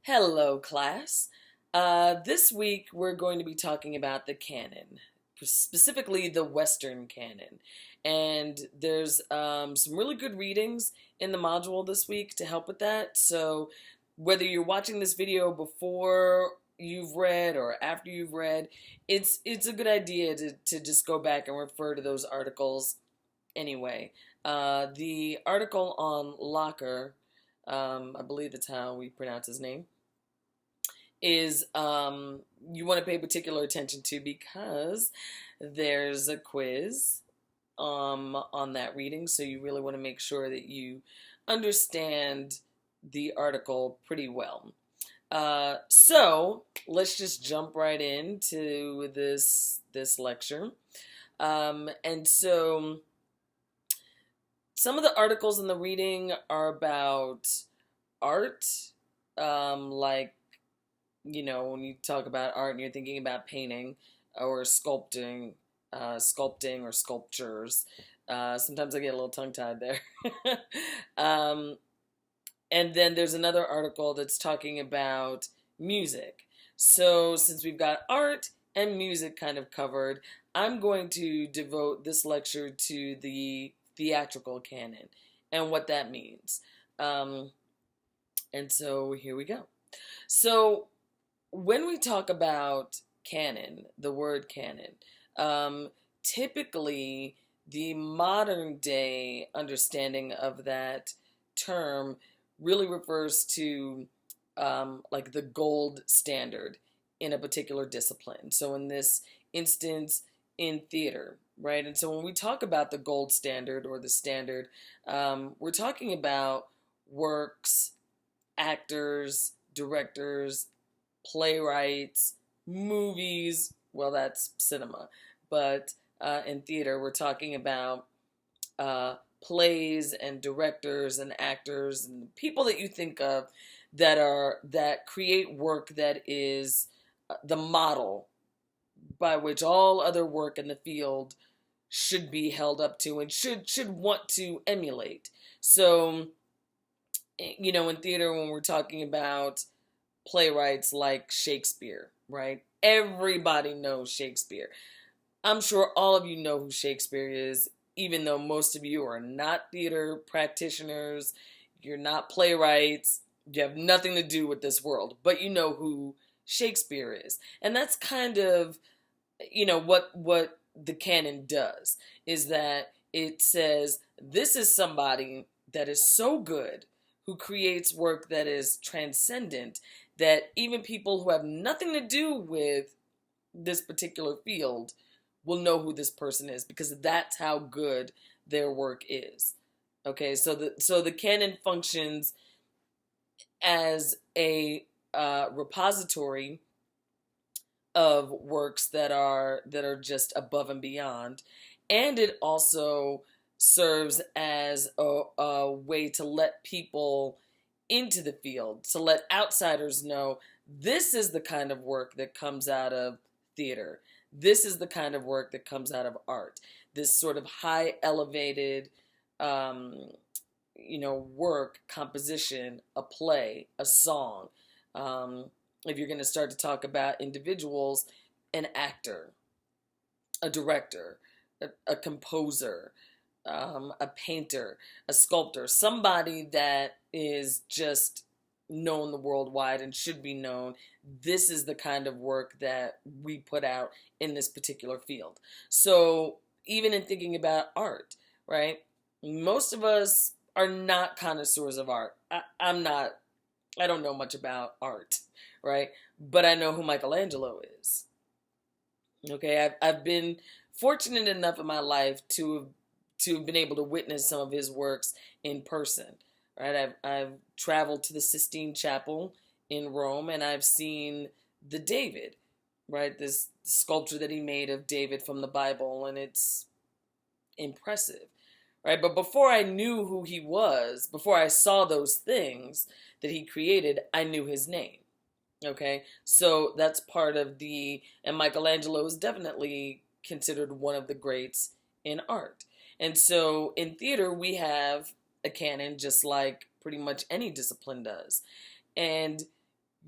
Hello, class. This week we're going to be talking about the canon, specifically the Western canon. And there's some really good readings in the module this week to help with that. So, whether you're watching this video before you've read or after you've read, it's a good idea to just go back and refer to those articles anyway. The article on Locker, I believe that's how we pronounce his name, is you want to pay particular attention to because there's a quiz on that reading, so you really want to make sure that you understand the article pretty well. So let's just jump right into this lecture. And so some of the articles in the reading are about art, like, when you talk about art and you're thinking about painting or sculpting or sculptures. Sometimes I get a little tongue-tied there. And then there's another article that's talking about music. So since we've got art and music kind of covered, I'm going to devote this lecture to the theatrical canon and what that means. And so here we go. So when we talk about canon, the word canon, typically the modern day understanding of that term really refers to like the gold standard in a particular discipline. So in this instance, in theater, right? And so when we talk about the gold standard or the standard, we're talking about works, actors, directors, playwrights, movies. Well, that's cinema. But in theater, we're talking about plays and directors and actors and people that you think of that create work that is the model by which all other work in the field should be held up to and should want to emulate. So, in theater, when we're talking about playwrights like Shakespeare, right? Everybody knows Shakespeare. I'm sure all of you know who Shakespeare is, even though most of you are not theater practitioners, you're not playwrights, you have nothing to do with this world, but you know who Shakespeare is. And that's kind of, what the canon does, is that it says this is somebody that is so good, who creates work that is transcendent, that even people who have nothing to do with this particular field will know who this person is because that's how good their work is. Okay, so the canon functions as a repository of works that are just above and beyond, and it also serves as a way to let people into the field, to let outsiders know this is the kind of work that comes out of theater. This is the kind of work that comes out of art. This sort of high elevated, work, composition, a play, a song. If you're going to start to talk about individuals, an actor, a director, a composer, a painter, a sculptor, somebody that is just known the worldwide and should be known. This is the kind of work that we put out in this particular field. So even in thinking about art, right? Most of us are not connoisseurs of art. I'm not. I don't know much about art, right? But I know who Michelangelo is. Okay, I've been fortunate enough in my life to have been able to witness some of his works in person. Right, I've traveled to the Sistine Chapel in Rome, and I've seen the David, right, this sculpture that he made of David from the Bible, and it's impressive, right? But before I knew who he was, before I saw those things that he created, I knew his name. Okay, so that's part of and Michelangelo is definitely considered one of the greats in art. And so in theater, we have a canon just like pretty much any discipline does. And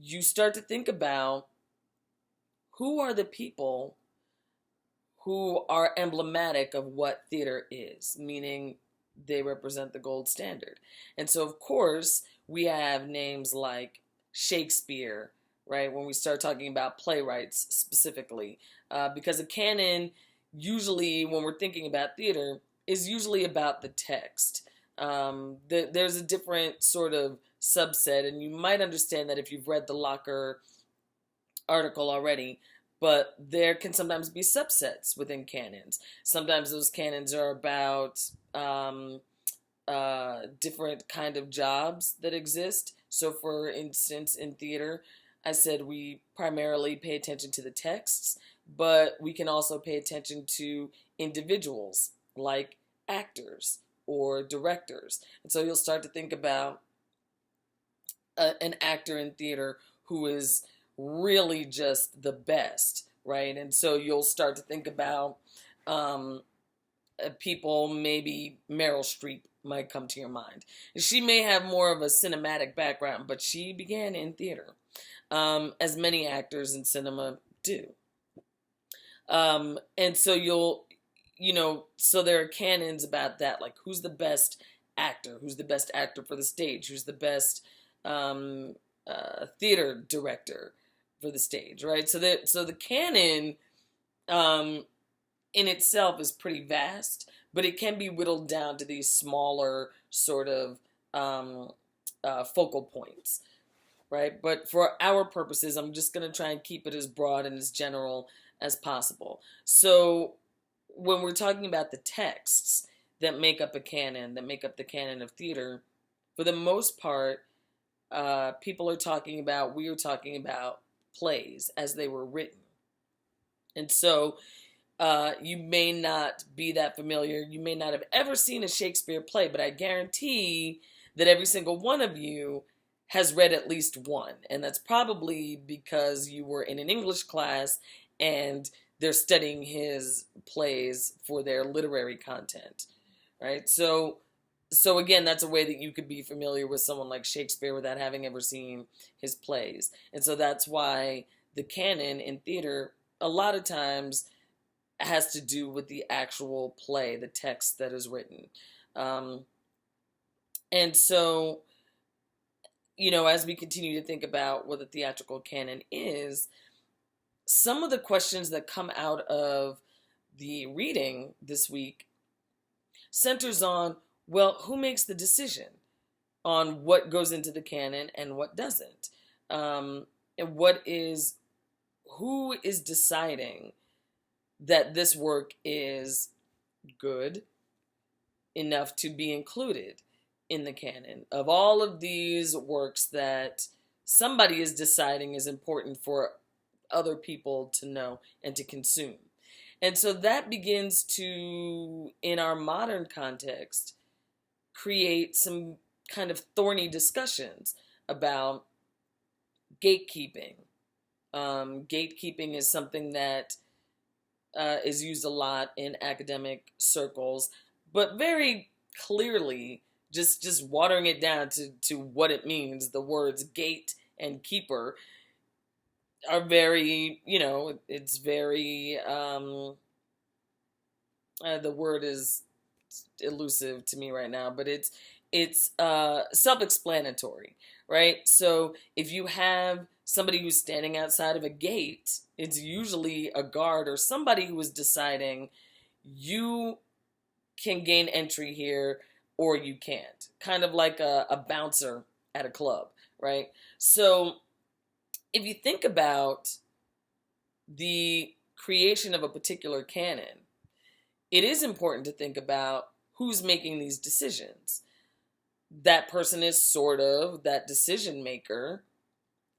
you start to think about who are the people who are emblematic of what theater is, meaning they represent the gold standard. And so, of course, we have names like Shakespeare, right? When we start talking about playwrights specifically, because a canon, usually when we're thinking about theater, is usually about the text. There's a different sort of subset, and you might understand that if you've read the Locker article already, but there can sometimes be subsets within canons. Sometimes those canons are about different kind of jobs that exist. So, for instance, in theater, I said we primarily pay attention to the texts, but we can also pay attention to individuals like actors or directors. And so you'll start to think about an actor in theater who is really just the best, right? And so you'll start to think about um, people, maybe Meryl Streep might come to your mind. She may have more of a cinematic background, but she began in theater, as many actors in cinema do. And so so there are canons about that, like who's the best actor, who's the best actor for the stage, who's the best um, theater director for the stage, right? So the canon um, in itself is pretty vast, but it can be whittled down to these smaller sort of focal points, right? But for our purposes, I'm just going to try and keep it as broad and as general as possible. So when we're talking about the texts that make up a canon, that make up the canon of theater, for the most part, we are talking about plays as they were written. And so you may not be that familiar. You may not have ever seen a Shakespeare play, but I guarantee that every single one of you has read at least one. And that's probably because you were in an English class and they're studying his plays for their literary content, right? So again, that's a way that you could be familiar with someone like Shakespeare without having ever seen his plays. And so that's why the canon in theater a lot of times has to do with the actual play, the text that is written. Um, and so, as we continue to think about what the theatrical canon is, some of the questions that come out of the reading this week centers on, well, who makes the decision on what goes into the canon and what doesn't? And who is deciding that this work is good enough to be included in the canon? Of all of these works that somebody is deciding is important for other people to know and to consume. And so that begins to, in our modern context, create some kind of thorny discussions about gatekeeping. Gatekeeping is something that is used a lot in academic circles, but very clearly, just watering it down to what it means, the words gate and keeper are very, it's very, the word is elusive to me right now, but it's self-explanatory, right? So if you have somebody who's standing outside of a gate, it's usually a guard or somebody who is deciding you can gain entry here or you can't. Kind of like a bouncer at a club, right? So if you think about the creation of a particular canon, it is important to think about who's making these decisions. That person is that decision maker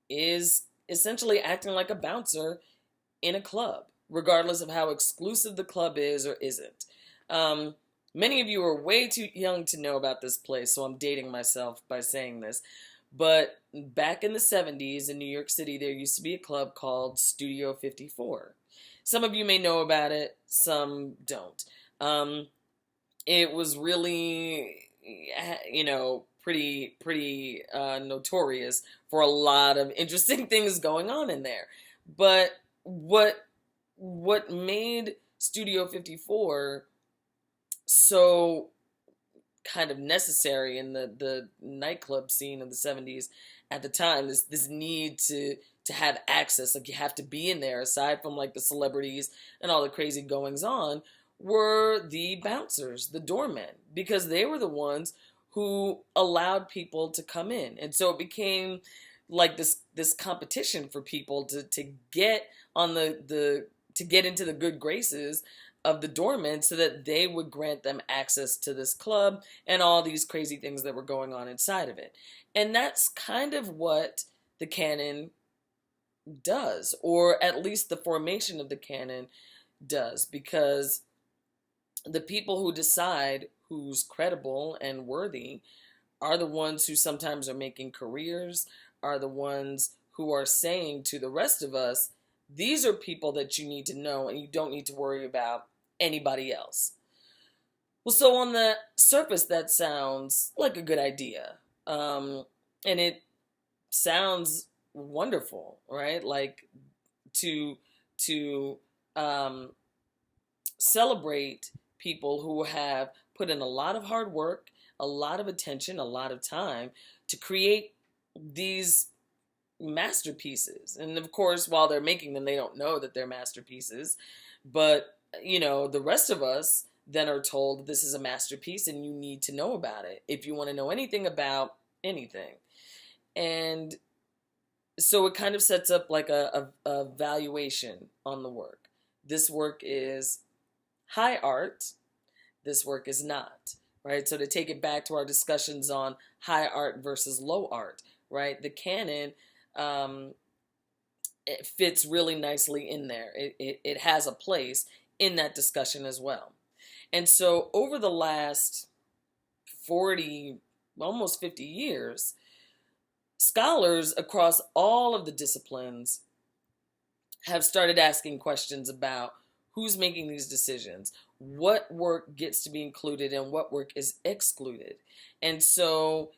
is essentially acting like a bouncer in a club, regardless of how exclusive the club is or isn't. Many of you are way too young to know about this place, so I'm dating myself by saying this. But back in the 70s in New York City, there used to be a club called Studio 54. Some of you may know about it, some don't. It was really, pretty notorious for a lot of interesting things going on in there. But what made Studio 54 so kind of necessary in the nightclub scene of the 70s at the time, this need to have access, like you have to be in there, aside from like the celebrities and all the crazy goings on, were the bouncers, the doormen, because they were the ones who allowed people to come in. And so it became like this competition for people to get on the to get into the good graces of the doormen so that they would grant them access to this club and all these crazy things that were going on inside of it. And that's kind of what the canon does, or at least the formation of the canon does, because the people who decide who's credible and worthy are the ones who sometimes are making careers, are the ones who are saying to the rest of us, these are people that you need to know and you don't need to worry about anybody else. Well, so on the surface, that sounds like a good idea. And it sounds wonderful, right? Like to celebrate people who have put in a lot of hard work, a lot of attention, a lot of time to create these masterpieces. And of course, while they're making them, they don't know that they're masterpieces. But, you know, the rest of us then are told this is a masterpiece and you need to know about it if you want to know anything about anything. And so it kind of sets up like a valuation on the work. This work is high art. This work is not, right? So to take it back to our discussions on high art versus low art, right? The canon, it fits really nicely in there. It has a place in that discussion as well. And so over the last 40, almost 50 years, scholars across all of the disciplines have started asking questions about who's making these decisions, what work gets to be included and what work is excluded. And so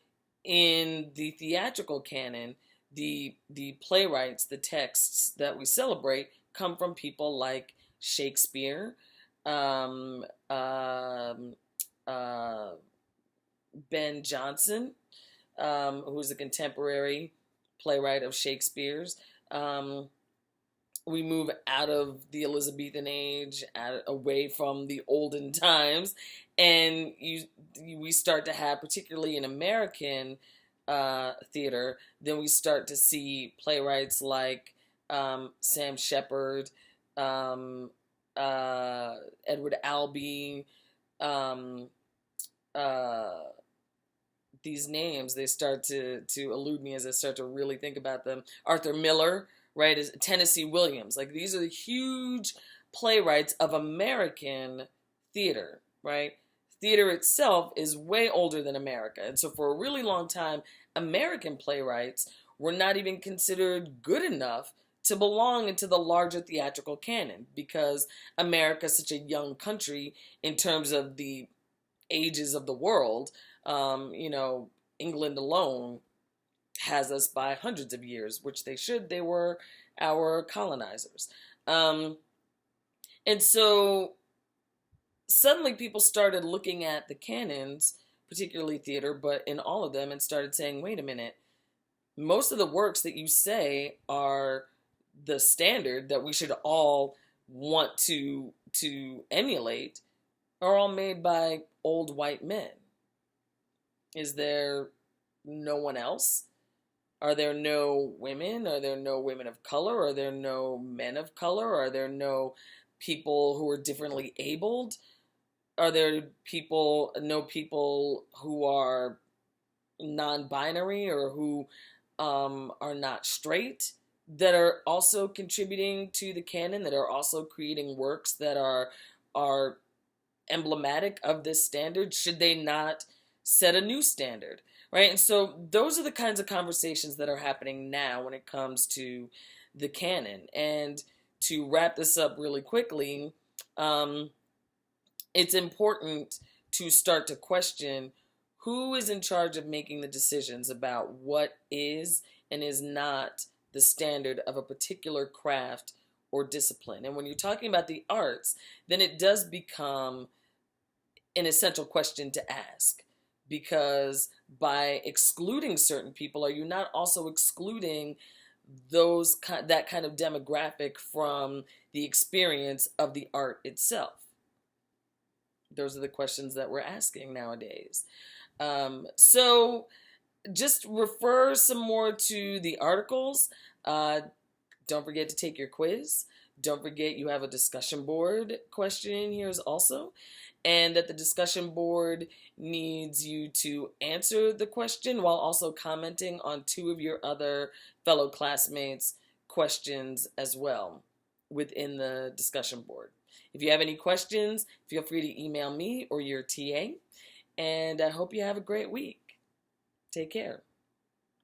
in the theatrical canon, the playwrights, the texts that we celebrate come from people like Shakespeare, Ben Jonson, who's a contemporary playwright of Shakespeare's. We move out of the Elizabethan age, away from the olden times, and we start to have, particularly in American theater, then we start to see playwrights like Sam Shepard, Edward Albee, these names, they start to elude me as I start to really think about them. Arthur Miller, right, is Tennessee Williams. Like, these are the huge playwrights of American theater, right? Theater itself is way older than America. And so for a really long time, American playwrights were not even considered good enough to belong into the larger theatrical canon, because America is such a young country in terms of the ages of the world. England alone has us by hundreds of years, which they should. They were our colonizers. And so suddenly people started looking at the canons, particularly theater, but in all of them, and started saying, wait a minute, most of the works that you say are the standard that we should all want to emulate are all made by old white men. Is there no one else? Are there no women? Are there no women of color? Are there no men of color? Are there no people who are differently abled? Are there no people who are non-binary or who are not straight that are also contributing to the canon, that are also creating works that are emblematic of this standard? Should they not set a new standard, right? And so those are the kinds of conversations that are happening now when it comes to the canon. And to wrap this up really quickly, it's important to start to question Who is in charge of making the decisions about what is and is not the standard of a particular craft or discipline? And when you're talking about the arts, then it does become an essential question to ask, because by excluding certain people, are you not also excluding that kind of demographic from the experience of the art itself? Those are the questions that we're asking nowadays. So just refer some more to the articles. Don't forget to take your quiz. Don't forget you have a discussion board question in here also, and that the discussion board needs you to answer the question while also commenting on two of your other fellow classmates' questions as well within the discussion board. If you have any questions, feel free to email me or your TA, and I hope you have a great week. Take care.